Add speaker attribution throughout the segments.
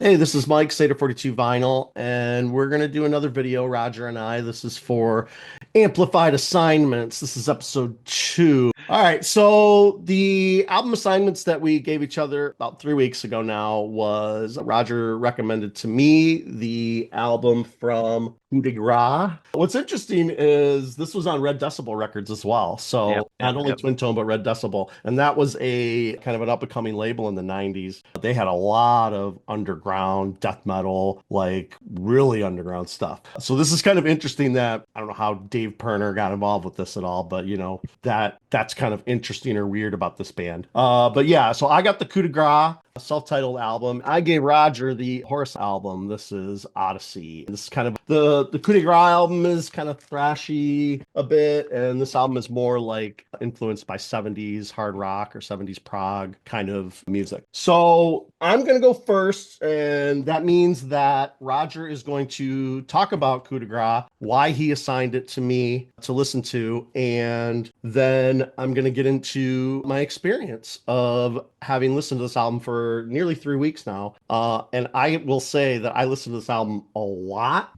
Speaker 1: Hey, this is Mike, Seder 42 Vinyl, and we're going to do another video, Roger and I. This is for Amplified Assignments. This is episode 2. All right, so the album assignments that we gave each other about 3 weeks ago now was Roger recommended to me the album from Coup de Grace. What's interesting is this was on Red Decibel Records as well.
Speaker 2: Yep,
Speaker 1: So
Speaker 2: yep,
Speaker 1: not only
Speaker 2: yep.
Speaker 1: Twin Tone, but Red Decibel. And that was a kind of an up-and-coming label in the 90s. They had a lot of underground death metal, like really underground stuff. So this is kind of interesting that I don't know how Dave Perner got involved with this at all, but that's kind of interesting or weird about this band. But yeah, so I got the Coup de Grace self-titled album. I gave Roger the Horisont album. This is Odyssey. This is kind of the Coup de Grace album is kind of thrashy a bit, and this album is more like influenced by 70s hard rock or 70s prog kind of music. So I'm gonna go first, and that means that Roger is going to talk about Coup de Grace, why he assigned it to me to listen to, and then I'm gonna get into my experience of having listened to this album for nearly 3 weeks now. And I will say that I listened to this album a lot,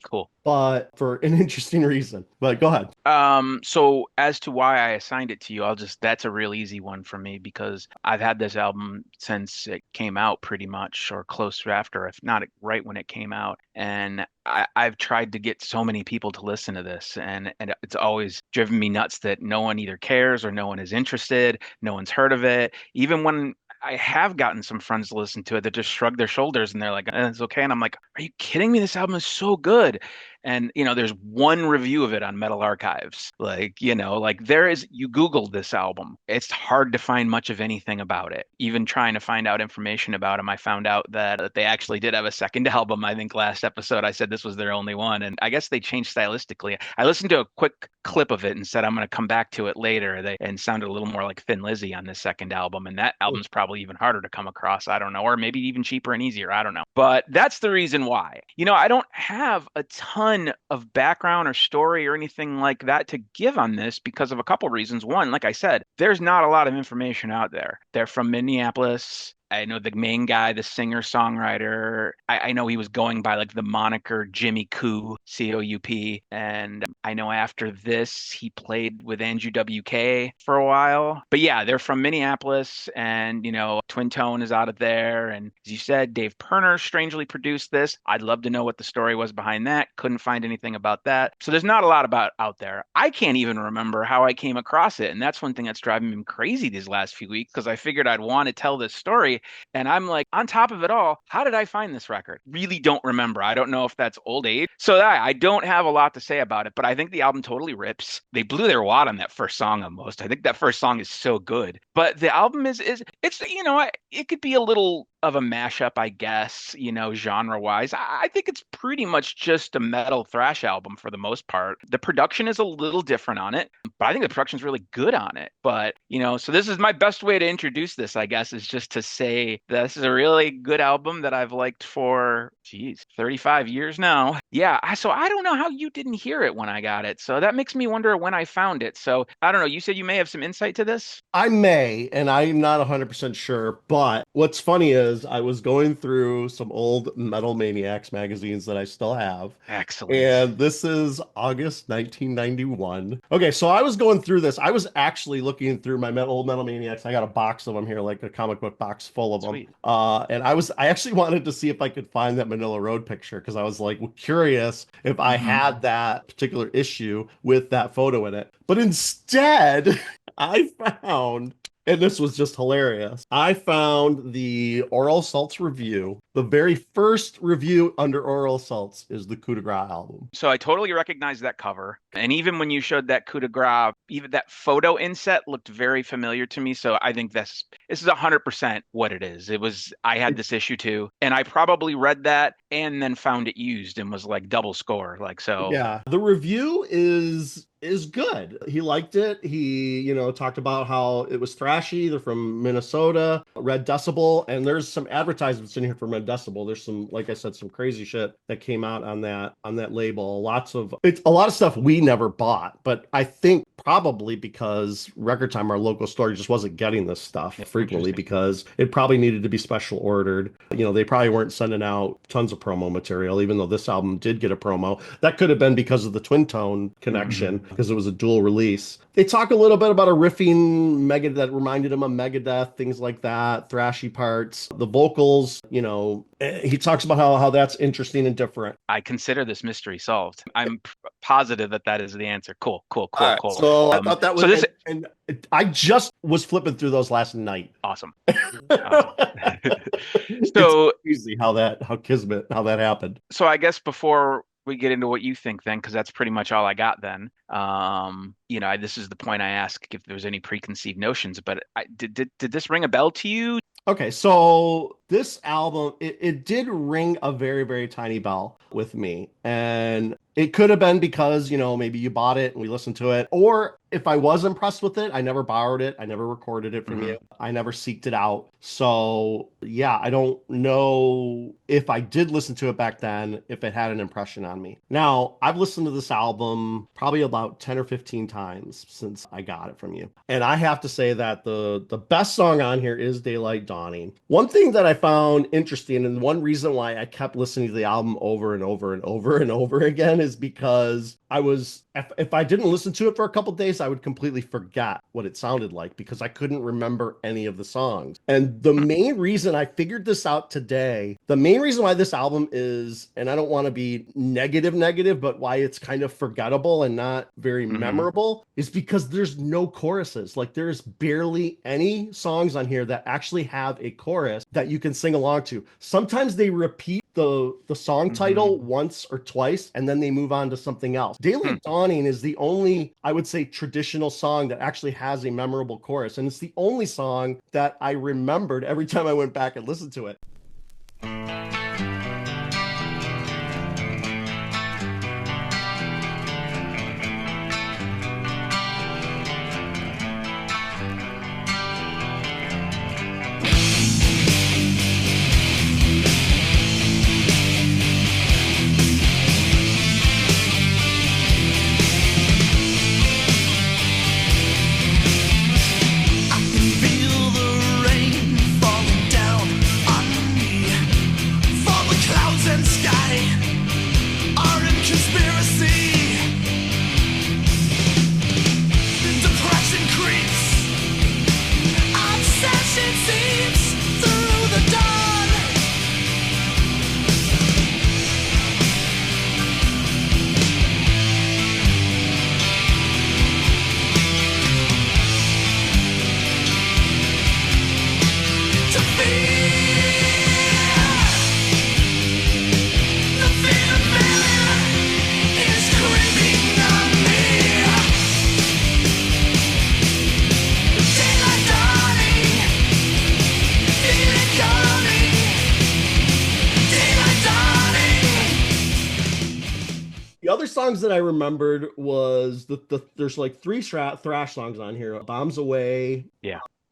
Speaker 2: Cool.
Speaker 1: but for an interesting reason. But go ahead.
Speaker 2: So as to why I assigned it to you, that's a real easy one for me because I've had this album since it came out pretty much or close after, if not right when it came out. And I've tried to get so many people to listen to this, and it's always driven me nuts that no one either cares or no one is interested, no one's heard of it. Even when I have gotten some friends to listen to it that just shrug their shoulders and they're like, it's okay. And I'm like, are you kidding me? This album is so good. And there's one review of it on Metal Archives. Like there is, you Googled this album. It's hard to find much of anything about it. Even trying to find out information about them, I found out that they actually did have a second album. I think last episode I said this was their only one. And I guess they changed stylistically. I listened to a quick clip of it and said I'm going to come back to it later. And sounded a little more like Thin Lizzy on this second album. And that album's probably even harder to come across. I don't know. Or maybe even cheaper and easier. I don't know. But that's the reason why. I don't have a ton of background or story or anything like that to give on this because of a couple reasons. One, like I said, there's not a lot of information out there. They're from Minneapolis. I know the main guy, the singer-songwriter. I know he was going by like the moniker Jimmy Coup, Coup. And I know after this, he played with Andrew WK for a while. But yeah, they're from Minneapolis and, Twin Tone is out of there. And as you said, Dave Perner strangely produced this. I'd love to know what the story was behind that. Couldn't find anything about that. So there's not a lot about out there. I can't even remember how I came across it. And that's one thing that's driving me crazy these last few weeks because I figured I'd want to tell this story and I'm like, on top of it all, how did I find this record? Really don't remember. I don't know if that's old age. So I don't have a lot to say about it, but I think the album totally rips. They blew their wad on that first song almost. I think that first song is so good. But the album is it's it could be a little of a mashup, I guess, genre wise. I think it's pretty much just a metal thrash album for the most part. The production is a little different on it, but I think the production's really good on it. But, so this is my best way to introduce this, I guess, is just to say that this is a really good album that I've liked for, geez, 35 years now. Yeah, so I don't know how you didn't hear it when I got it. So that makes me wonder when I found it. So I don't know. You said you may have some insight to this?
Speaker 1: I may, and I'm not 100% sure, but what's funny is I was going through some old Metal Maniacs magazines that I still have,
Speaker 2: Excellent.
Speaker 1: and this is August 1991. Okay, so I was going through this. I was actually looking through my old Metal Maniacs. I got a box of them here, like a comic book box full of them.
Speaker 2: Sweet.
Speaker 1: And I actually wanted to see if I could find that Manila Road picture because I was like curious if I
Speaker 2: Hmm.
Speaker 1: had that particular issue with that photo in it. But instead, I found, and this was just hilarious. I found the Oral Assaults review. The very first review under Oral Assaults is the Coup de Grace album.
Speaker 2: So I totally recognize that cover. And even when you showed that coup de grace, even that photo inset looked very familiar to me. So I think this is 100% what it is. I had this issue too, and I probably read that and then found it used and was like double score. Like, so
Speaker 1: Yeah, the review is is good. He liked it. He, talked about how it was thrashy. They're from Minnesota, Red Decibel, and there's some advertisements in here from Red Decibel. There's some, like I said, some crazy shit that came out on that label. It's a lot of stuff we never bought, but I think probably because Record Time, our local store, just wasn't getting this stuff frequently because it probably needed to be special ordered. They probably weren't sending out tons of promo material, even though this album did get a promo. That could have been because of the twin tone connection, because it was a dual release. They talk a little bit about a riffing Megadeth that reminded him of Megadeth, things like that, thrashy parts, the vocals, he talks about how that's interesting and different.
Speaker 2: I consider this mystery solved. I'm positive that is the answer. Cool.
Speaker 1: All right,
Speaker 2: Cool.
Speaker 1: so I thought that was,
Speaker 2: so this,
Speaker 1: and I just was flipping through those last night.
Speaker 2: awesome.
Speaker 1: So it's crazy how Kismet, how that happened.
Speaker 2: So I guess before we get into what you think then, because that's pretty much all I got then. This is the point I ask if there's any preconceived notions, but did this ring a bell to you?
Speaker 1: Okay, so this album, it did ring a very, very tiny bell with me. And it could have been because, maybe you bought it and we listened to it. Or if I was impressed with it, I never borrowed it. I never recorded it from you. I never seeked it out. So yeah, I don't know if I did listen to it back then, if it had an impression on me. Now, I've listened to this album probably about 10 or 15 times since I got it from you. And I have to say that the best song on here is Daylight Dawning. One thing that I found interesting, and one reason why I kept listening to the album over and over and over and over again, is because if I didn't listen to it for a couple days, I would completely forget what it sounded like because I couldn't remember any of the songs. And the main reason I figured this out today, the main reason why this album is, and I don't want to be negative, but why it's kind of forgettable and not very memorable, is because there's no choruses. Like, there's barely any songs on here that actually have a chorus that you can sing along to. Sometimes they repeat the song title once or twice, and then they move on to something else. Daylight Dawning is the only, I would say, traditional song that actually has a memorable chorus, and it's the only song that I remembered every time I went back and listened to it. Songs that I remembered was there's like three thrash songs on here. Bombs Away,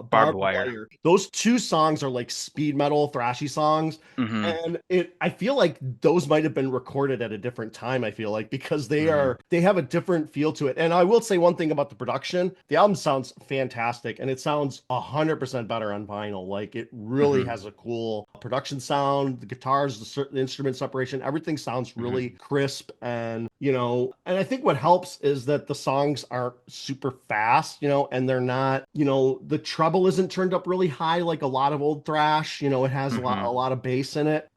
Speaker 2: Barbed Wire.
Speaker 1: Those two songs are like speed metal thrashy songs, and I feel like those might have been recorded at a different time. I feel like because they have a different feel to it. And I will say one thing about the production: the album sounds fantastic, and it sounds 100% better on vinyl. Like, it really has a cool production sound. The guitars, the instrument separation, everything sounds really crisp, and and I think what helps is that the songs aren't super fast, and they're not, the treble isn't turned up really high like a lot of old thrash. It has a lot of bass in it.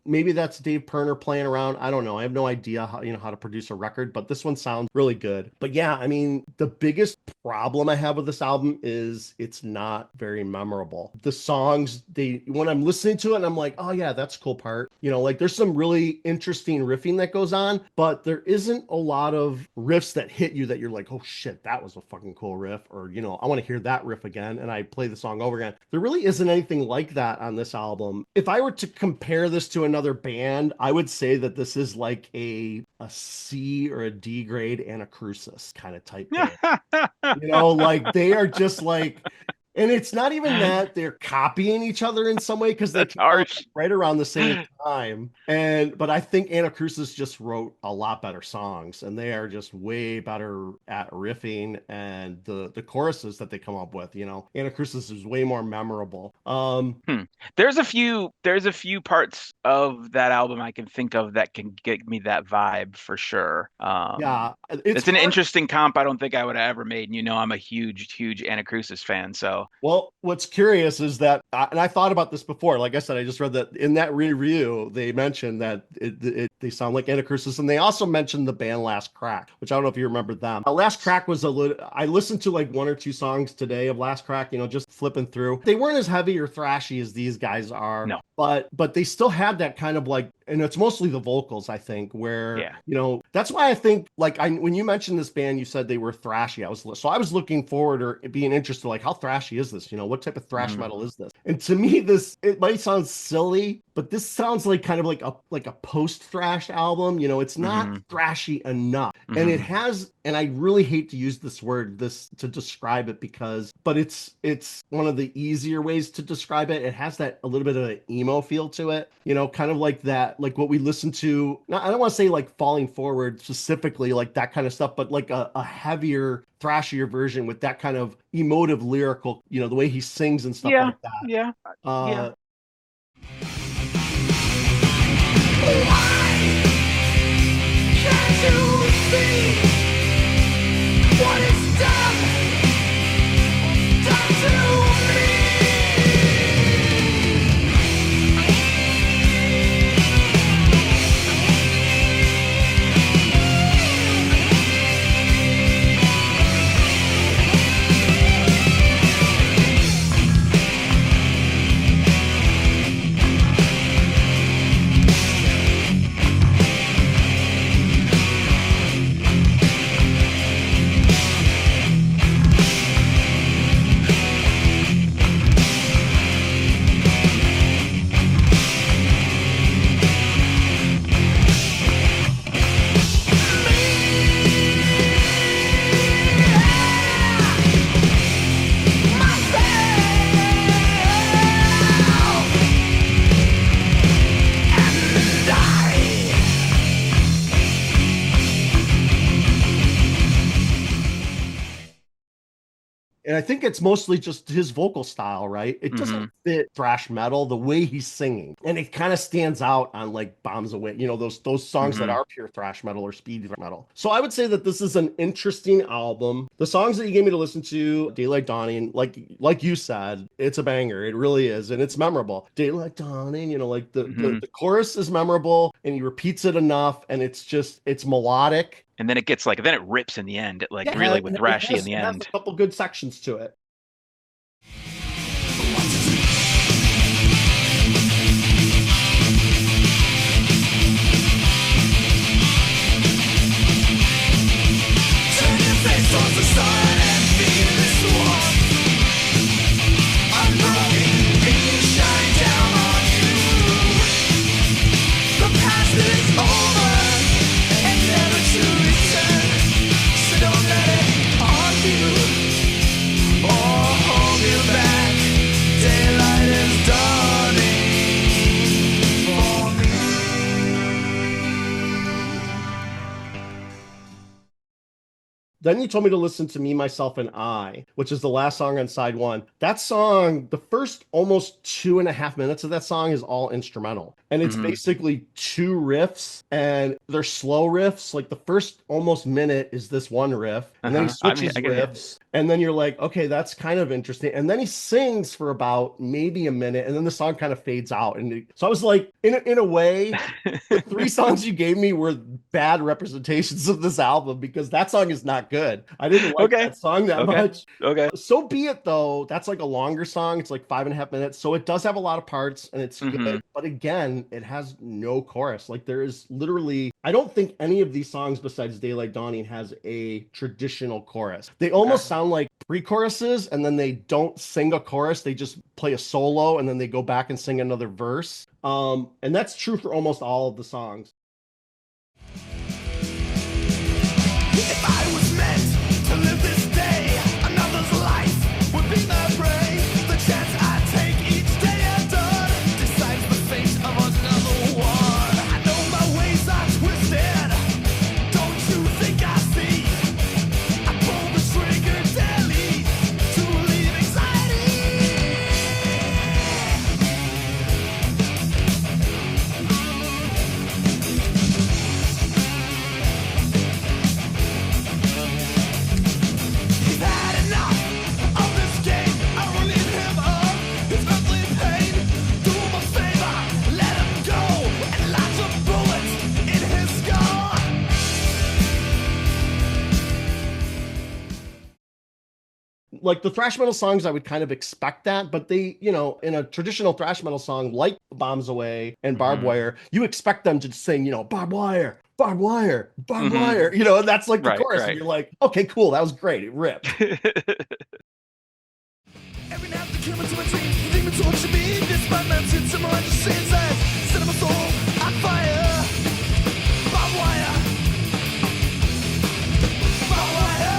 Speaker 1: Maybe that's Dave Pirner playing around. I don't know. I have no idea how to produce a record, but this one sounds really good. But yeah, I mean, the biggest problem I have with this album is it's not very memorable. The songs, when I'm listening to it, and I'm like, oh yeah, that's a cool part. Like, there's some really interesting riffing that goes on, but there isn't a lot of riffs that hit you that you're like, oh shit, that was a fucking cool riff, or I want to hear that riff again again and I play the song over again. There really isn't anything like that on this album. If I were to compare this to another band, I would say that this is like a C or a D grade Anacrusis kind of type band. Like they are just like, and it's not even that they're copying each other in some way because they
Speaker 2: That's
Speaker 1: came out
Speaker 2: harsh.
Speaker 1: right around the same time. But I think Anacrusis just wrote a lot better songs, and they are just way better at riffing and the choruses that they come up with. Anacrusis is way more memorable.
Speaker 2: Hmm. There's a few parts of that album I can think of that can get me that vibe for sure.
Speaker 1: Yeah,
Speaker 2: It's an interesting comp I don't think I would have ever made. And I'm a huge, huge Anacrusis fan. So
Speaker 1: Well, what's curious is that, and I thought about this before. Like I said, I just read that in that review, they mentioned that they sound like Anacrusis, and they also mentioned the band Last Crack, which I don't know if you remember them. Last Crack was a little. I listened to like one or two songs today of Last Crack, just flipping through. They weren't as heavy or thrashy as these guys are,
Speaker 2: no.
Speaker 1: but they still had that kind of like, and it's mostly the vocals, I think, where
Speaker 2: Yeah.
Speaker 1: that's why I think like when you mentioned this band, you said they were thrashy. I was looking forward or being interested, like how thrashy is this? What type of thrash metal is this? And to me, it might sound silly, but this sounds like kind of like a post thrash album. It's not thrashy enough, and it has. And I really hate to use this to describe it but it's one of the easier ways to describe it. It has that a little bit of an emo feel to it, kind of like that, like what we listen to. I don't want to say like Falling Forward specifically, like that kind of stuff, but like a heavier, thrashier version with that kind of emotive, lyrical, the way he sings and stuff
Speaker 2: Yeah.
Speaker 1: like that.
Speaker 2: Yeah. Yeah.
Speaker 3: Why can't you see what is done to me?
Speaker 1: And I think it's mostly just his vocal style, right? It doesn't fit thrash metal the way he's singing. And it kind of stands out on like Bombs Away, those songs that are pure thrash metal or speed metal. So I would say that this is an interesting album. The songs that you gave me to listen to, Daylight Dawning, like you said, it's a banger. It really is. And it's memorable. Daylight Dawning, like the chorus is memorable and he repeats it enough and it's melodic.
Speaker 2: And then then it rips in the end, really with thrashy in the end.
Speaker 1: It has a couple good sections to it.
Speaker 3: Turn your face towards the sun and feel this warmth. Unbroken peace shine down on you. The past is over and never to return. So don't let it haunt you or hold you back. Daylight is dawning for me.
Speaker 1: Then you told me to listen to Me, Myself, and I, which is the last song on side one. That song, the first almost 2.5 minutes of that song is all instrumental. And it's basically two riffs, and they're slow riffs. Like the first almost minute is this one riff, and then he switches riffs. And then you're like, okay, that's kind of interesting. And then he sings for about maybe a minute, and then the song kind of fades out. And so I was like, in a way, the 3 songs you gave me were bad representations of this album because that song is not good. I didn't like that song that much.
Speaker 2: Okay.
Speaker 1: So be it though. That's like a longer song. It's like 5.5 minutes. So it does have a lot of parts and it's good. But again, it has no chorus. Like there is literally, I don't think any of these songs besides Daylight Dawning has a traditional chorus. They almost sound sound like pre-choruses, and then they don't sing a chorus. They just play a solo, and then they go back and sing another verse. And that's true for almost all of the songs.
Speaker 3: If I was meant to live this day, another's life would be my prey. The chance I take each day at dawn decides the fate of another one. I know my ways are twisted. Don't you think I see? I pull the trigger daily to relieve anxiety. He's had enough of this game. I will leave him up his earthly pain. Do him a favor, let him go, and lots of bullets in his skull.
Speaker 1: Like the thrash metal songs, I would kind of expect that, but they, in a traditional thrash metal song like Bombs Away and Barbed Wire, you expect them to sing, barbed wire, barbed wire, barbed wire, and that's like the
Speaker 2: Right,
Speaker 1: chorus.
Speaker 2: right.
Speaker 1: And you're like, okay, cool, that was great. It ripped.
Speaker 3: Every night they come into my dreams, the demon torture me. Despite my sins and my righteous sins, I set my soul on fire. Barbed wire. Barbed wire.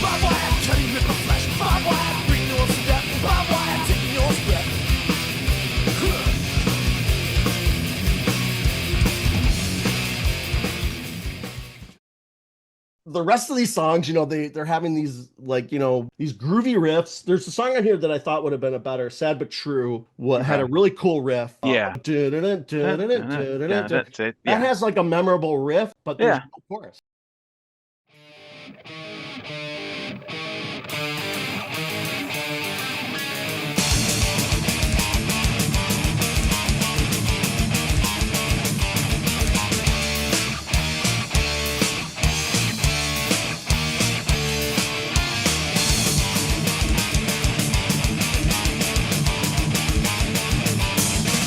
Speaker 3: Barbed wire, cutting rip my flesh. Barbed wire, bring yours to death. Barbed wire, taking yours breath.
Speaker 1: The rest of these songs, they're having these these groovy riffs. There's a song on here that I thought would have been a better Sad But True. Had a really cool riff.
Speaker 2: Yeah. That's it.
Speaker 1: That
Speaker 2: Yeah.
Speaker 1: has like a memorable riff, but there's
Speaker 2: Yeah.
Speaker 1: no chorus.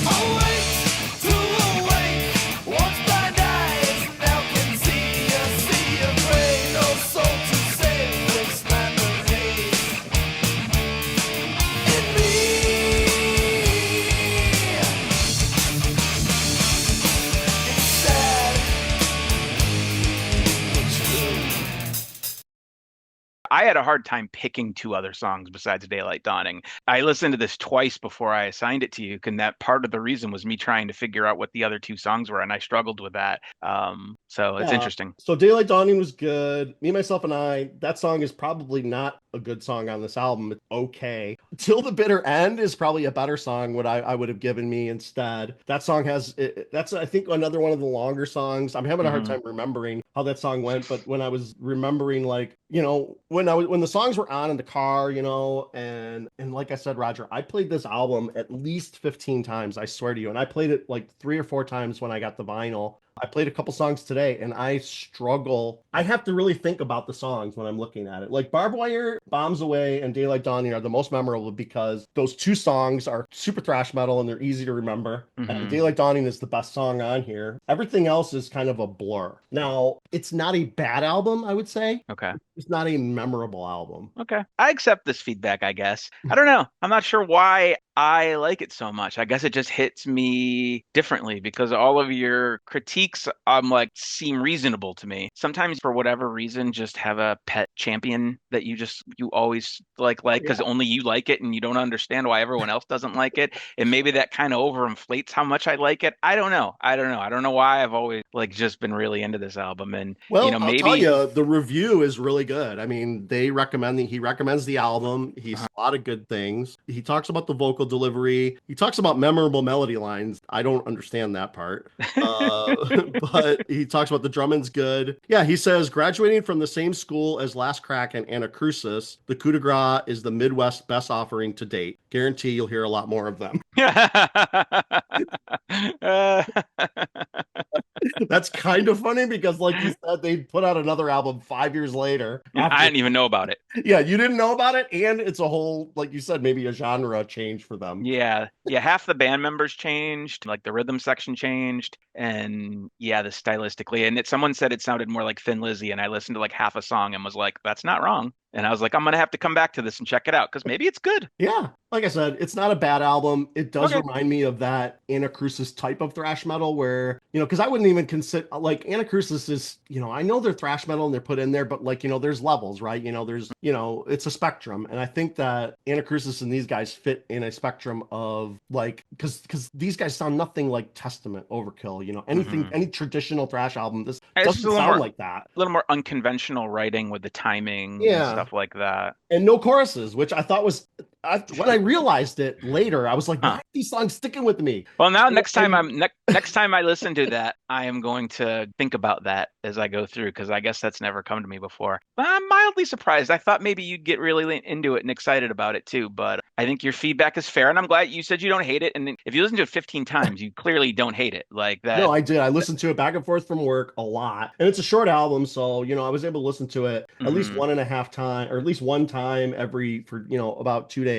Speaker 3: Awake to awake, once blind eyes now can see a sea of gray. No soul to save this memories in me. It's sad, but true.
Speaker 2: I had a hard time picking two other songs besides Daylight Dawning. I listened to this twice before I assigned it to you, and that part of the reason was me trying to figure out what the other two songs were, and I struggled with that. So it's
Speaker 1: Yeah.
Speaker 2: interesting.
Speaker 1: So Daylight Dawning was good. Me, Myself, and I, that song is probably not a good song on this album. It's okay. Till the Bitter End is probably a better song, what I would have given me instead. That song that's, I think, another one of the longer songs. I'm having a hard time remembering how that song went, but when I was remembering, when the songs were on in the car, and like I said, Roger, I played this album at least 15 times, I swear to you. And I played it like 3 or 4 times when I got the vinyl. I played a couple songs today and I struggle. I have to really think about the songs when I'm looking at it. Like Barbed Wire, Bombs Away, and Daylight Dawning are the most memorable because those two songs are super thrash metal and they're easy to remember. And Daylight Dawning is the best song on here. Everything else is kind of a blur. Now, it's not a bad album, I would say.
Speaker 2: Okay.
Speaker 1: It's not a memorable album.
Speaker 2: Okay. I accept this feedback, I guess. I don't know. I'm not sure why I like it so much. I guess it just hits me differently because all of your critiques, seem reasonable to me. Sometimes for whatever reason, just have a pet champion that you always like because only you like it and you don't understand why everyone else doesn't like it. And maybe that kind of overinflates how much I like it. I don't know. I don't know why I've always just been really into this album. And
Speaker 1: Well,
Speaker 2: maybe
Speaker 1: I'll tell you, the review is really good. I mean, he recommends the album. He's a lot of good things. He talks about the vocal delivery. He talks about memorable melody lines. I don't understand that part. But he talks about the drumming's good. Yeah, he says, graduating from the same school as Last Crack and Anacrusis, the Coup de Grace is the Midwest best offering to date. Guarantee you'll hear a lot more of them. That's kind of funny because, like you said, they put out another album 5 years later.
Speaker 2: I didn't even know about it.
Speaker 1: Yeah, you didn't know about it, and it's a whole, like you said, maybe a genre change for them.
Speaker 2: Yeah, yeah, half the band members changed, like the rhythm section changed, and yeah, the stylistically. And someone said it sounded more like Thin Lizzy, and I listened to like half a song and was like, that's not wrong. And I was like, I'm gonna have to come back to this and check it out because maybe it's good.
Speaker 1: Yeah, like I said, it's not a bad album. It does
Speaker 2: Okay.
Speaker 1: remind me of that Anacrusis type of thrash metal where, because I wouldn't even consider, like, Anacrusis is, I know they're thrash metal and they're put in there, but like, there's levels, right? There's, it's a spectrum. And I think that Anacrusis and these guys fit in a spectrum of like, because these guys sound nothing like Testament, Overkill, anything,
Speaker 2: Hmm.
Speaker 1: any traditional thrash album. This
Speaker 2: It's just
Speaker 1: doesn't sound like that.
Speaker 2: a little more unconventional writing with the timing and
Speaker 1: Yeah.
Speaker 2: stuff like that.
Speaker 1: And no choruses, which I thought was, when I realized it later, I was like, why
Speaker 2: Huh.
Speaker 1: are these songs sticking with me?
Speaker 2: Well, now
Speaker 1: And
Speaker 2: next time I listen to that, I am going to think about that as I go through because I guess that's never come to me before. But I'm mildly surprised. I thought maybe you'd get really into it and excited about it too, but I think your feedback is fair, and I'm glad you said you don't hate it. And if you listen to it 15 times, you clearly don't hate it like
Speaker 1: no,
Speaker 2: that.
Speaker 1: I did. I listened to it back and forth from work a lot. And it's a short album, so I was able to listen to it at least
Speaker 2: Hmm.
Speaker 1: one and a half time, or at least one time for about 2 days.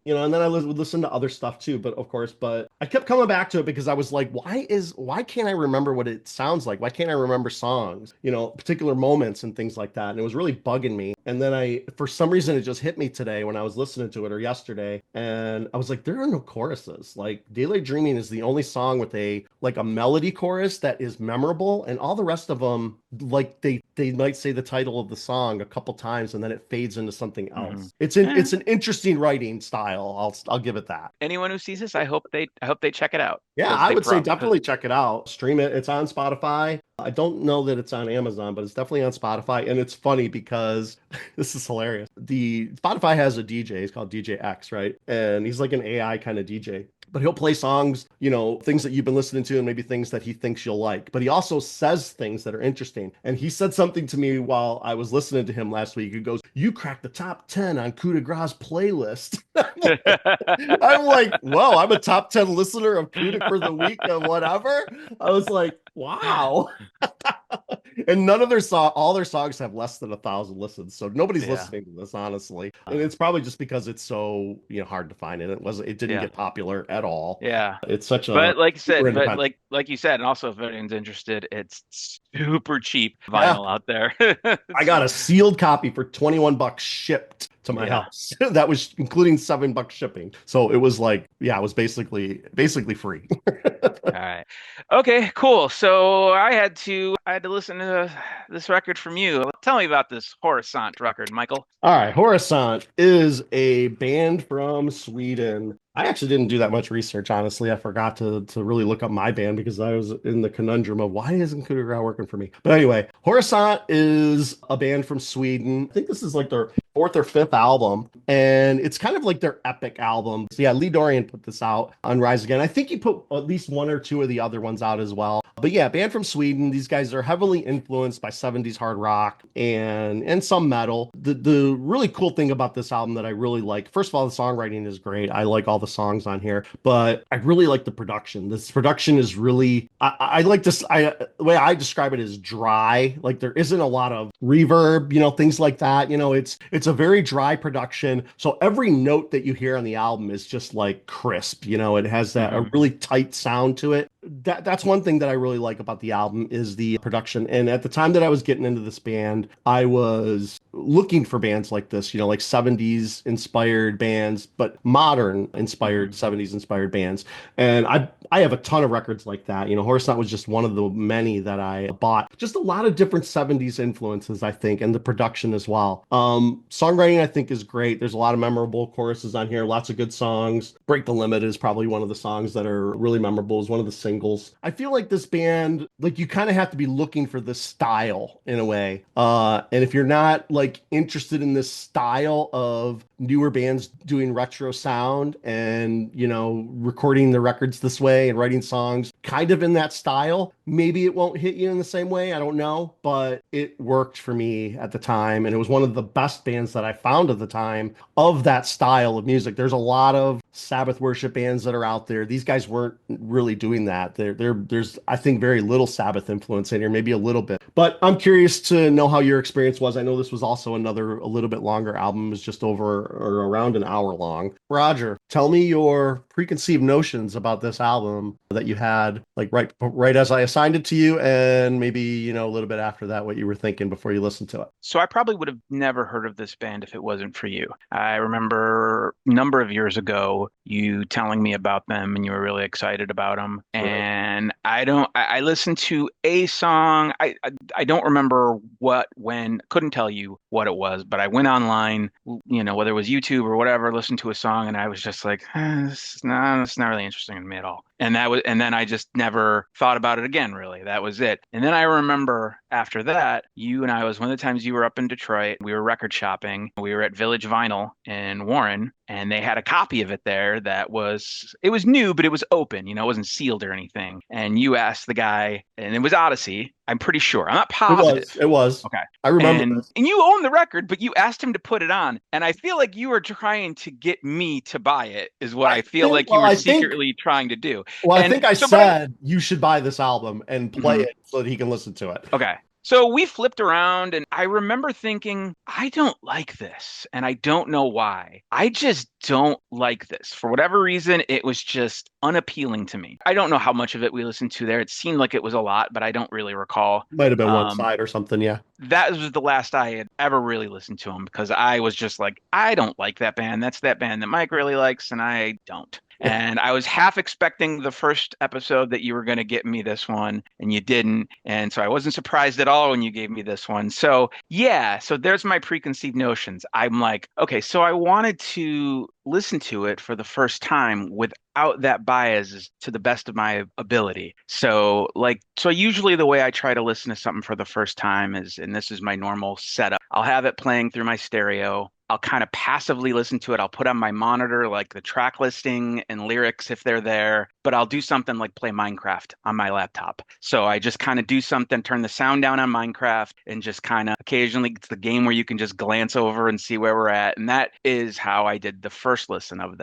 Speaker 1: And then I would listen to other stuff too, but of course, but I kept coming back to it because I was like, why can't I remember what it sounds like? Why can't I remember songs, particular moments and things like that? And it was really bugging me. And then for some reason, it just hit me today when I was listening to it, or yesterday, and I was like, there are no choruses. Like Daylight Dreaming is the only song with a melody chorus that is memorable, and all the rest of them, like they might say the title of the song a couple times and then it fades into something
Speaker 2: Hmm.
Speaker 1: else. It's an interesting writing style. I'll give it that.
Speaker 2: Anyone who sees this, I hope they check it out
Speaker 1: Yeah,
Speaker 2: because
Speaker 1: I
Speaker 2: they
Speaker 1: would say
Speaker 2: probably.
Speaker 1: definitely check it out. Stream it. It's on Spotify. I don't know that it's on Amazon, but it's definitely on Spotify. And it's funny because this is hilarious. The Spotify has a DJ. He's called DJ X, right? And he's like an AI kind of DJ. But he'll play songs, things that you've been listening to and maybe things that he thinks you'll like. But he also says things that are interesting. And he said something to me while I was listening to him last week. He goes, "You cracked the top 10 on Coup de Grace playlist." I'm like, whoa, I'm a top 10 listener of Kudik for the week of whatever. I was like, wow. And none of all their songs have less than 1,000 listens. So nobody's
Speaker 2: Yeah.
Speaker 1: listening to this, honestly. And it's probably just because it's so, hard to find. And it didn't
Speaker 2: Yeah.
Speaker 1: get popular at all.
Speaker 2: Yeah.
Speaker 1: It's such a
Speaker 2: But like you
Speaker 1: super
Speaker 2: said, but
Speaker 1: independent.
Speaker 2: like you said, and also if anyone's interested, it's super cheap
Speaker 1: Yeah.
Speaker 2: vinyl out there.
Speaker 1: I got a sealed copy for $21 shipped to my
Speaker 2: Yeah.
Speaker 1: house. That was including $7 shipping. So it was like, yeah, it was basically free.
Speaker 2: All right. Okay, cool. So I had to listen to this record from you. Tell me about this Horisont record, Michael.
Speaker 1: All right, Horisont is a band from Sweden. I actually didn't do that much research, honestly. I forgot to really look up my band because I was in the conundrum of why isn't Coup de Grace working for me? But anyway, Horisont is a band from Sweden. I think this is like their fourth or fifth album, and it's kind of like their epic album. So yeah, Lee Dorian put this out on Rise Again. I think he put at least one or two of the other ones out as well. But yeah, band from Sweden. These guys are heavily influenced by 70s hard rock and some metal. The really cool thing about this album that I really like, first of all, the songwriting is great. I like all the songs on here, but I really like the production. This production is really I like this. The way I describe it is dry. Like there isn't a lot of reverb, things like that. It's a very dry production. So every note that you hear on the album is just like crisp. It has that a
Speaker 2: Hmm.
Speaker 1: really tight sound to it. That's one thing that I really like about the album is the production. And at the time that I was getting into this band, I was looking for bands like this, like 70s inspired bands, but modern inspired
Speaker 2: Hmm.
Speaker 1: 70s inspired bands. And I have a ton of records like that. Horisont was just one of the many that I bought. Just a lot of different 70s influences, I think, and the production as well. Songwriting, I think, is great. There's a lot of memorable choruses on here, lots of good songs. Break the Limit is probably one of the songs that are really memorable, is one of the singles. I feel like this band, like you kind of have to be looking for this style in a way. And if you're not like interested in this style of newer bands doing retro sound and recording the records this way and writing songs kind of in that style, maybe it won't hit you in the same way. I don't know, but it worked for me at the time. And it was one of the best bands that I found at the time of that style of music. There's a lot of Sabbath worship bands that are out there. These guys weren't really doing that. There's, I think, very little Sabbath influence in here, maybe a little bit. But I'm curious to know how your experience was. I know this was also another, a little bit longer album. It was just over or around an hour long. Roger, tell me your preconceived notions about this album that you had, like right as I assigned it to you, and maybe, a little bit after that, what you were thinking before you listened to it.
Speaker 2: So I probably would have never heard of this band if it wasn't for you. I remember a number of years ago you telling me about them and you were really excited about them.
Speaker 1: Right.
Speaker 2: And I listened to a song. I don't remember what, when, couldn't tell you what it was, but I went online, whether it was YouTube or whatever, listened to a song and I was just like, this is not really interesting to me at all. And then I just never thought about it again, really. That was it. And then I remember after that, you and I was one of the times you were up in Detroit. We were record shopping. We were at Village Vinyl in Warren, and they had a copy of it there it was new, but it was open, it wasn't sealed or anything. And you asked the guy, and it was Odyssey, I'm pretty sure. I'm not positive.
Speaker 1: It was.
Speaker 2: Okay.
Speaker 1: I remember
Speaker 2: And
Speaker 1: this.
Speaker 2: and you own the record, but you asked him to put it on. And I feel like you were trying to get me to buy it, is what I feel like you were secretly trying to do.
Speaker 1: Well, I
Speaker 2: And
Speaker 1: think I
Speaker 2: so,
Speaker 1: said you should buy this album and play
Speaker 2: Mhm.
Speaker 1: it so that he can listen to it.
Speaker 2: Okay. So we flipped around, and I remember thinking, I don't like this, and I don't know why. I just don't like this. For whatever reason, it was just unappealing to me. I don't know how much of it we listened to there. It seemed like it was a lot, but I don't really recall.
Speaker 1: Might have been one
Speaker 2: Um,
Speaker 1: side or something, yeah.
Speaker 2: that was the last I had ever really listened to him because I was just like, I don't like that band. That's that band that Mike really likes, and I don't. And I was half expecting the first episode that you were going to get me this one, and you didn't. And so I wasn't surprised at all when you gave me this one. So, yeah, so there's my preconceived notions. I'm like, okay, so I wanted to listen to it for the first time without that bias to the best of my ability. So usually the way I try to listen to something for the first time is, and this is my normal setup, I'll have it playing through my stereo. I'll kind of passively listen to it. I'll put on my monitor like the track listing and lyrics if they're there, but I'll do something like play Minecraft on my laptop. So I just kind of do something, turn the sound down on Minecraft, and just kind of occasionally it's the game where you can just glance over and see where we're at. And that is how I did the first listen of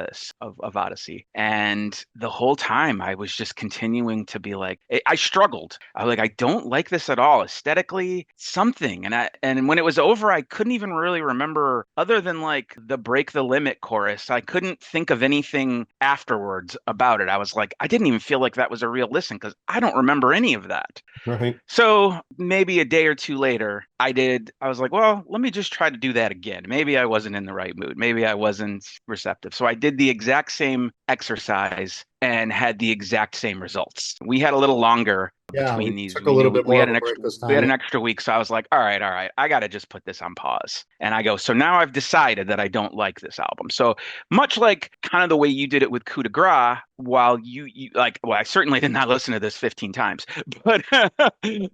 Speaker 2: of Odyssey. And the whole time I was just continuing to be like, I struggled. I was like, I don't like this at all. Aesthetically, something. And when it was over, I couldn't even really remember other than like the Break the Limit chorus. I couldn't think of anything afterwards about it. I was like, I didn't even feel like that was a real listen because I don't remember any of that.
Speaker 1: Right.
Speaker 2: So maybe a day or two later, I was like, well, let me just try to do that again. Maybe I wasn't in the right mood. Maybe I wasn't receptive. So I did the exact same exercise and had the exact same results. We had a little longer
Speaker 1: Yeah, we
Speaker 2: between these.
Speaker 1: took a little bit
Speaker 2: We
Speaker 1: more
Speaker 2: had
Speaker 1: of
Speaker 2: an
Speaker 1: a
Speaker 2: extra
Speaker 1: break this
Speaker 2: we had
Speaker 1: time.
Speaker 2: an extra week. So I was like, all right, I got to just put this on pause. And I go, so now I've decided that I don't like this album. So much like kind of the way you did it with Coup de Grace, while you like, well, I certainly did not listen to this 15 times, but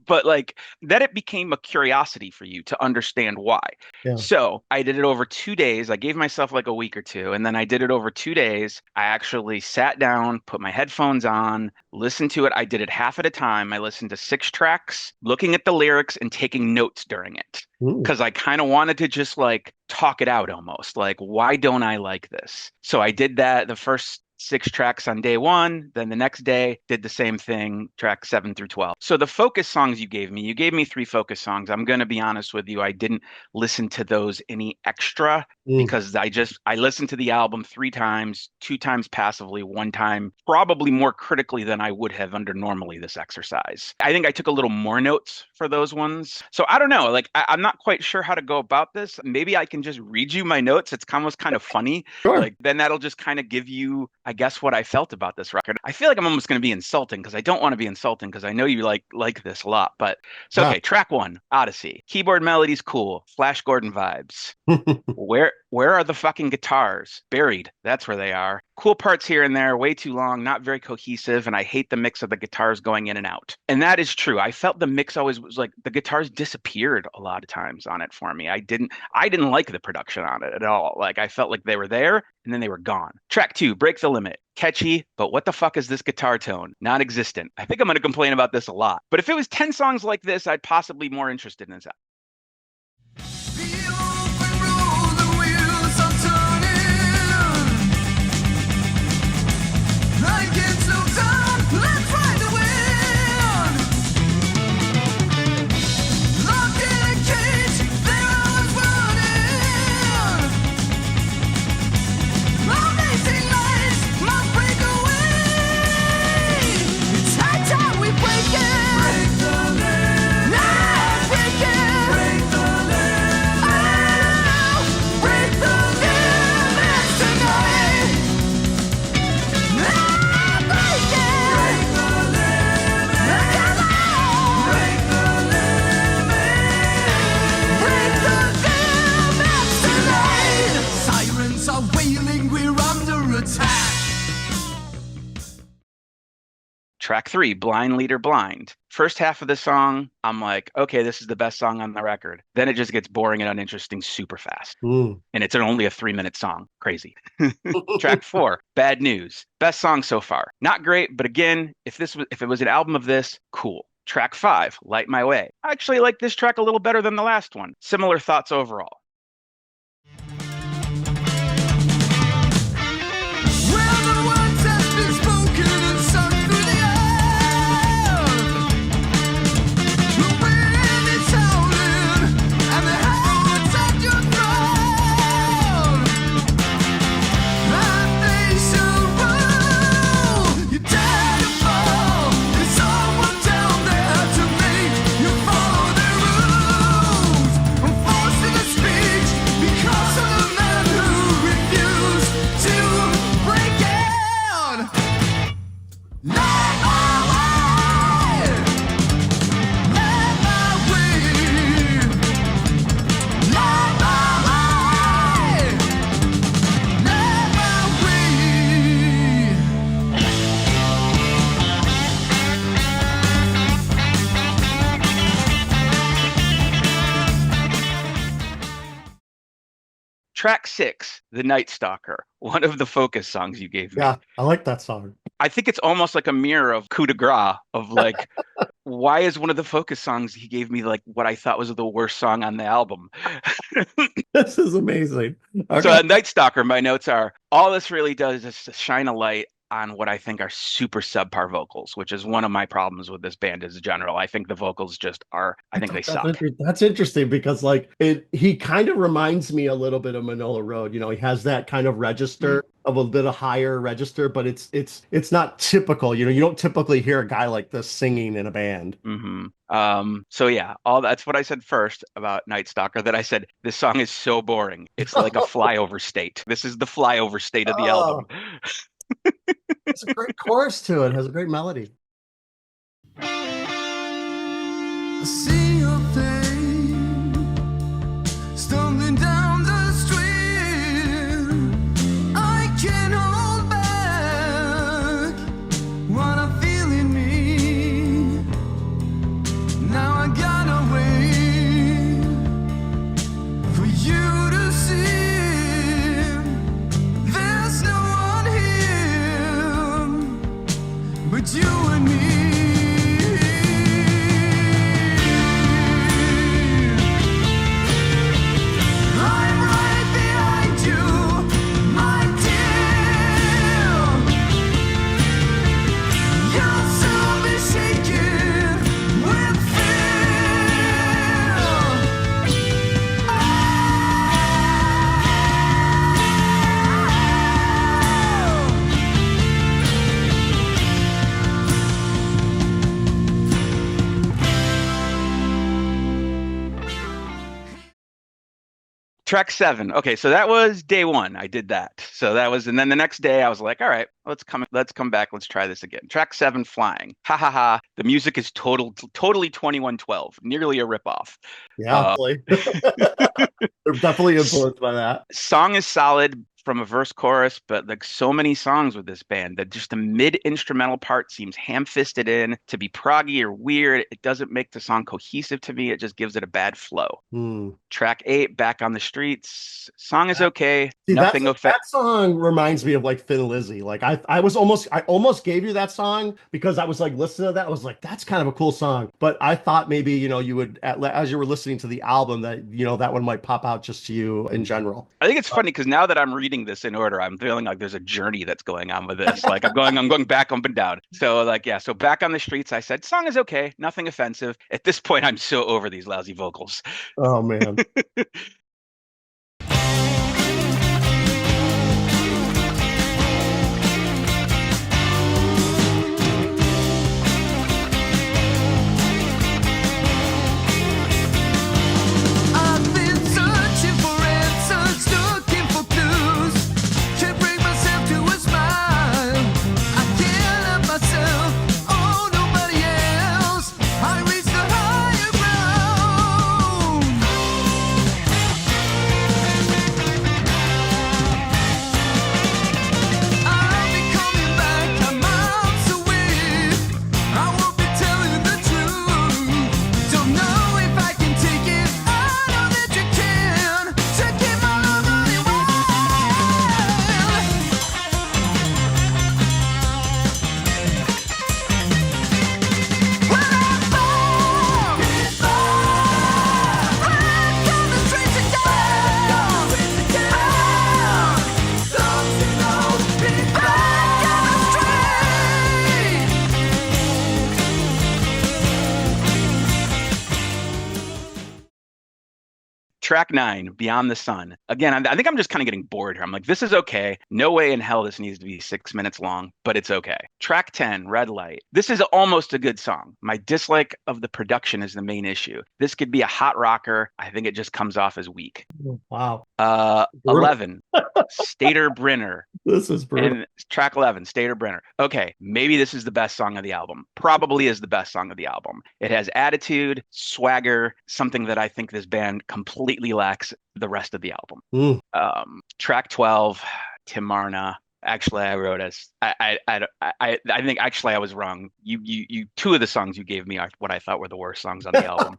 Speaker 2: but like that it became a curiosity for you to understand why.
Speaker 1: Yeah.
Speaker 2: So I did it over 2 days. I gave myself like a week or two, and then I did it over 2 days. I actually sat down, put my headphones on, listened to it. I did it half at a time. I listened to 6 tracks, looking at the lyrics and taking notes during it
Speaker 1: Ooh.
Speaker 2: because I kind of wanted to just like talk it out almost. Like, why don't I like this? So I did that the first 6 tracks on day one. Then the next day, did the same thing, track 7 through 12. So the focus songs you gave me 3 focus songs. I'm going to be honest with you. I didn't listen to those any extra
Speaker 1: Mm.
Speaker 2: because I listened to the album 3 times, 2 times passively, 1 time, probably more critically than I would have under normally this exercise. I think I took a little more notes for those ones. So I don't know. Like, I'm not quite sure how to go about this. Maybe I can just read you my notes. It's almost kind of funny.
Speaker 1: Sure.
Speaker 2: Like, then that'll just kind of give you, I guess, what I felt about this record. I feel like I'm almost going to be insulting because I don't want to be insulting because I know you like this a lot. But so,
Speaker 1: Yeah.
Speaker 2: okay, track 1, Odyssey. Keyboard melody's cool. Flash Gordon vibes. Where are the fucking guitars? Buried. That's where they are. Cool parts here and there, way too long, not very cohesive, and I hate the mix of the guitars going in and out. And that is true. I felt the mix always was like the guitars disappeared a lot of times on it for me. I didn't like the production on it at all. Like I felt like they were there and then they were gone. Track 2, Break the Limit. Catchy, but what the fuck is this guitar tone? Non-existent. I think I'm going to complain about this a lot. But if it was 10 songs like this, I'd possibly be more interested in this. Track 3, Blind Leader Blind. First half of the song, I'm like, okay, this is the best song on the record. Then it just gets boring and uninteresting super fast.
Speaker 1: Ooh.
Speaker 2: And it's only a 3-minute song. Crazy. Track 4, Bad News. Best song so far. Not great, but again, if it was an album of this, cool. Track 5, Light My Way. I actually like this track a little better than the last one. Similar thoughts overall. Track 6, The Night Stalker, one of the Focus songs you gave me.
Speaker 1: Yeah, I like that song.
Speaker 2: I think it's almost like a mirror of Coup de Grace, of like, why is one of the Focus songs he gave me like what I thought was the worst song on the album?
Speaker 1: This is amazing. Okay.
Speaker 2: So Night Stalker, my notes are, all this really does is to shine a light on what I think are super subpar vocals, which is one of my problems with this band as a general. I think the vocals just are, I think they suck.
Speaker 1: That's interesting because like he kind of reminds me a little bit of Manila Road. You know, he has that kind of register of a bit of higher register, but it's not typical. You know, you don't typically hear a guy like this singing in a band.
Speaker 2: So yeah, that's what I said first about Night Stalker, that I said, this song is so boring. It's like a flyover state. This is the flyover state of the album.
Speaker 1: It's a great chorus to it. It has a great melody.
Speaker 3: I see your face stumbling down the street. I can't hold back what I feel in me. Now I gotta wait for you to see. There's no one here but you and me.
Speaker 2: Track 7. Okay, so that was day 1. I did that. So that was, and then the next day I was like, all right, let's come back. Let's try this again. Track 7, Flying. Ha ha ha. The music is totally 2112, nearly a ripoff.
Speaker 1: Yeah, really. They're definitely influenced by that.
Speaker 2: Song is solid from a verse chorus, but like so many songs with this band, that just the mid instrumental part seems ham-fisted in to be proggy or weird. It doesn't make the song cohesive to me. It just gives it a bad flow. Track 8, Back on the Streets. Song is okay.
Speaker 1: See,
Speaker 2: Nothing
Speaker 1: that song reminds me of like Thin Lizzy. Like I almost gave you that song because I was like listening to that. I was like, that's kind of a cool song. But I thought maybe, you would, as you were listening to the album, that, that one might pop out just to you in general.
Speaker 2: I think it's funny because now that I'm reading this in order, I'm feeling like there's a journey that's going on with this. Like I'm going back up and down. So like, yeah. So Back on the Streets, I said, song is okay. Nothing offensive. At this point, I'm so over these lousy vocals.
Speaker 1: Oh man.
Speaker 3: I've been searching for answers, looking for clues. Can't bring myself to a smile. I can't let myself, oh nobody else. I reach the higher ground. I'll be coming back, I'm miles away. I won't be telling the truth. Don't know if I can take it. I know that you can. So keep my love running wild. When I fall, back on the streets again. Don't you know? Back on the street.
Speaker 2: Track 9, Beyond the Sun. Again, I think I'm just kind of getting bored here. I'm like, this is okay. No way in hell this needs to be 6 minutes long, but it's okay. Track 10, Red Light. This is almost a good song. My dislike of the production is the main issue. This could be a hot rocker. I think it just comes off as weak.
Speaker 1: Wow.
Speaker 2: 11, Stater Brenner.
Speaker 1: This is brutal.
Speaker 2: And track 11, Stater Brenner. Okay, maybe this is the best song of the album. Probably is the best song of the album. It has attitude, swagger, something that I think this band completely lacks the rest of the album. Track 12, Tim Marna. Actually, I wrote as I think actually I was wrong. You two of the songs you gave me are what I thought were the worst songs on the album.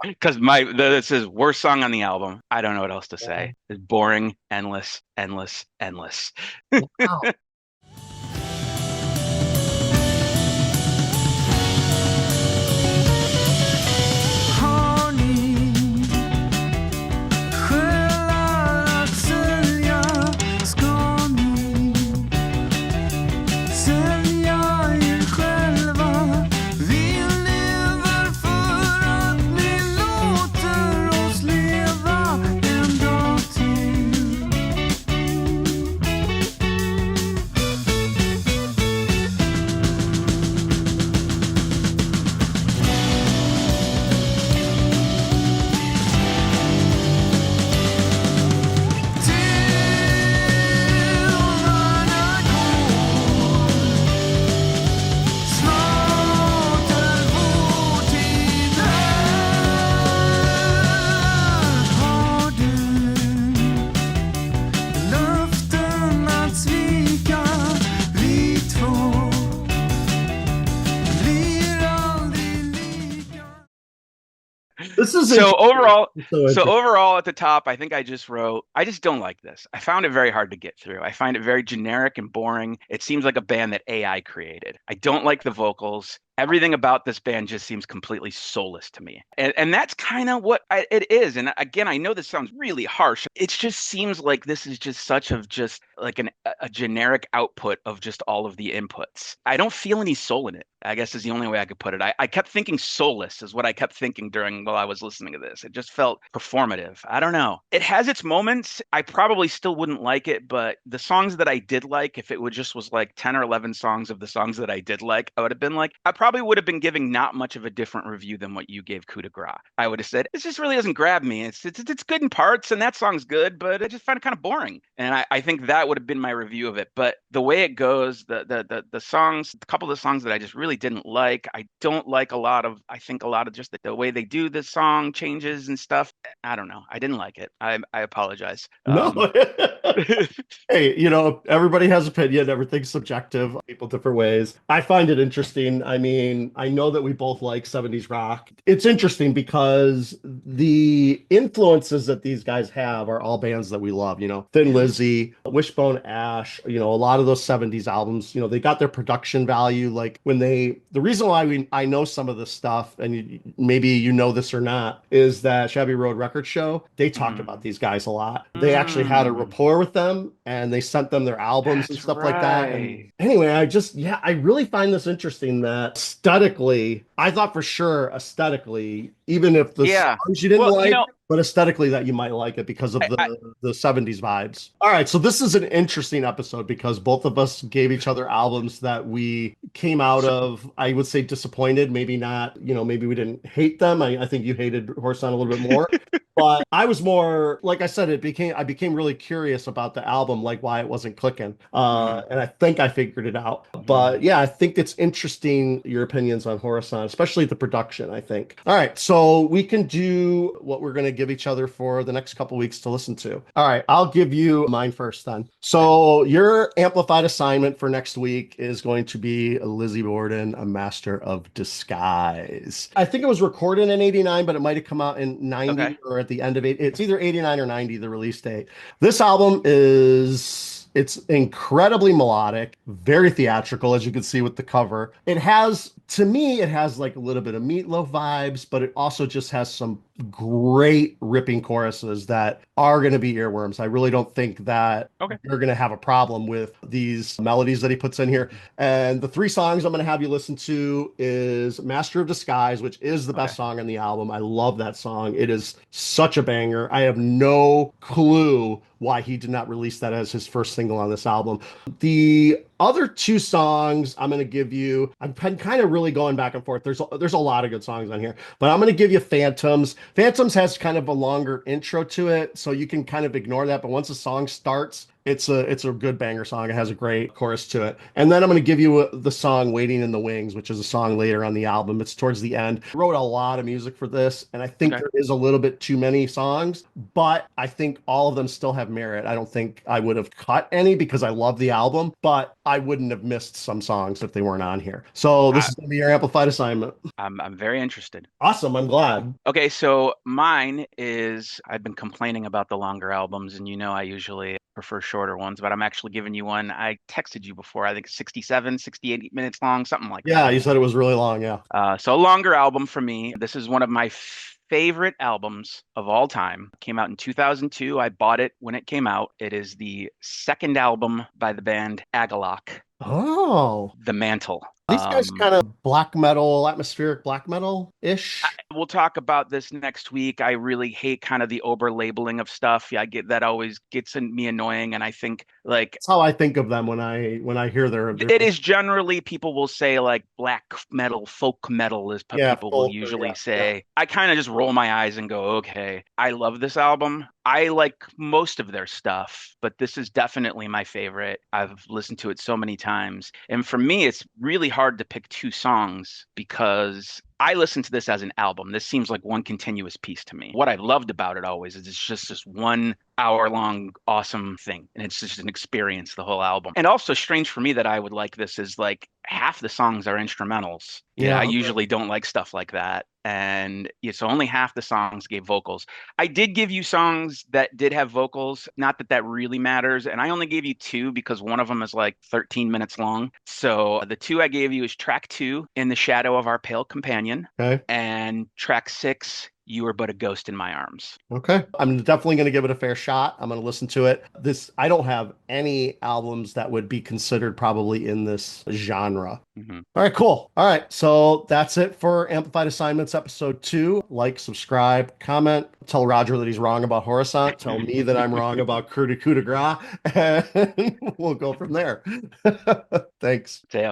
Speaker 2: Because this is worst song on the album. I don't know what else to say. It's boring, endless.
Speaker 1: Wow.
Speaker 3: Har ni själar att sälja? Ska ni sälja er själva? Vi lever för att ni låter oss leva en dag till. Timmarna går, snart är vår tid här. Har du löften att svika? Vi två blir aldrig lika.
Speaker 1: This is
Speaker 2: So
Speaker 1: interesting.
Speaker 2: overall,
Speaker 1: So
Speaker 2: so
Speaker 1: interesting.
Speaker 2: overall at the top, I think I just wrote, I just don't like this. I found it very hard to get through. I find it very generic and boring. It seems like a band that AI created. I don't like the vocals. Everything about this band just seems completely soulless to me. And that's kind of what it is. And again, I know this sounds really harsh. It just seems like this is just such of just like a generic output of just all of the inputs. I don't feel any soul in it, I guess is the only way I could put it. I kept thinking soulless is what I kept thinking while I was listening to this. It just felt performative. I don't know. It has its moments. I probably still wouldn't like it, but the songs that I did like, if it was like 10 or 11 songs of the songs that I did like, I would have been like, I probably probably would have been giving not much of a different review than what you gave Coup de Grace. I would have said it just really doesn't grab me. It's good in parts, and that song's good, but I just find it kind of boring. And I think that would have been my review of it. But the way it goes, the songs, a couple of the songs that I just really didn't like. I don't like a lot of. I think a lot of just the way they do the song changes and stuff. I don't know. I didn't like it. I apologize.
Speaker 1: No. Hey, everybody has opinion. Everything's subjective. People different ways. I find it interesting. I mean, I know that we both like 70s rock. It's interesting because the influences that these guys have are all bands that we love, Thin Lizzy, Wishbone Ash, a lot of those 70s albums, they got their production value. Like the reason why I know some of this stuff, and maybe you know this or not, is that Shabby Road Record Show, they talked about these guys a lot. They actually had a rapport with them, and they sent them their albums and stuff like that. And anyway, I really find this interesting that aesthetically, I thought for sure aesthetically, even if the songs you didn't like, but aesthetically that you might like it because of the 70s vibes. All right, so this is an interesting episode because both of us gave each other albums that we came out of, I would say, disappointed. Maybe not, maybe we didn't hate them. I think you hated Horizont a little bit more. But I was more, like I said, I became really curious about the album, like why it wasn't clicking. And I think I figured it out. But yeah, I think it's interesting, your opinions on Horizont, especially the production, I think. All right, so we can do what we're going to give each other for the next couple weeks to listen to. All right, I'll give you mine first then. So your amplified assignment for next week is going to be Lizzie Borden, A Master of Disguise. I think it was recorded in 89, but it might have come out in 90 or at the end of it. It's either 89 or 90, the release date. This album it's incredibly melodic, very theatrical, as you can see with the cover. To me, it has like a little bit of Meatloaf vibes, but it also just has some great ripping choruses that are going to be earworms. I really don't think that you're going to have a problem with these melodies that he puts in here. And the 3 songs I'm going to have you listen to is Master of Disguise, which is the best song on the album. I love that song. It is such a banger. I have no clue why he did not release that as his first single on this album. The other 2 songs I'm going to give you, I've been kind of really going back and forth. There's a lot of good songs on here, but I'm going to give you Phantoms. Phantoms has kind of a longer intro to it, so you can kind of ignore that. But once the song starts, it's a good banger song. It has a great chorus to it. And then I'm going to give you the song Waiting in the Wings, which is a song later on the album. It's towards the end. I wrote a lot of music for this, and I think there is a little bit too many songs, but I think all of them still have merit. I don't think I would have cut any because I love the album, but I wouldn't have missed some songs if they weren't on here. So this is going to be your amplified assignment.
Speaker 2: I'm very interested.
Speaker 1: Awesome. I'm glad.
Speaker 2: Okay, so mine is, I've been complaining about the longer albums, and I usually prefer shorter ones, but I'm actually giving you one. I texted you before, I think 67, 68 minutes long, something like that.
Speaker 1: Yeah, you said it was really long, yeah.
Speaker 2: So a longer album for me. This is one of my favorite albums of all time. Came out in 2002. I bought it when it came out. It is the second album by the band Agalloch.
Speaker 1: Oh.
Speaker 2: The Mantle.
Speaker 1: These guys kind of black metal, atmospheric black metal-ish.
Speaker 2: We'll talk about this next week. I really hate kind of the over labeling of stuff. Yeah, I get that, always gets me annoying, and I think like
Speaker 1: that's how I think of them when I hear their.
Speaker 2: It is generally, people will say like black metal, folk metal is people will usually say. Yeah. I kind of just roll my eyes and go, okay. I love this album. I like most of their stuff, but this is definitely my favorite. I've listened to it so many times, and for me, it's really hard to pick 2 songs because I listen to this as an album. This seems like one continuous piece to me. What I loved about it always is it's just this 1 hour long awesome thing, and it's just an experience, the whole album. And also strange for me that I would like this is like half the songs are instrumentals. I usually don't like stuff like that. And so only half the songs gave vocals. I did give you songs that did have vocals. Not that that really matters. And I only gave you 2 because one of them is like 13 minutes long. So the 2 I gave you is track 2, In the Shadow of Our Pale Companion. Okay. And track 6, You Were But a Ghost in My Arms.
Speaker 1: Okay. I'm definitely going to give it a fair shot. I'm going to listen to it. I don't have any albums that would be considered probably in this genre. Mm-hmm. All right, cool. All right. So that's it for Amplified Assignments episode 2. Like, subscribe, comment, tell Roger that he's wrong about Horizont. Tell me that I'm wrong about Coup de Grace. And we'll go from there. Thanks.
Speaker 2: See ya.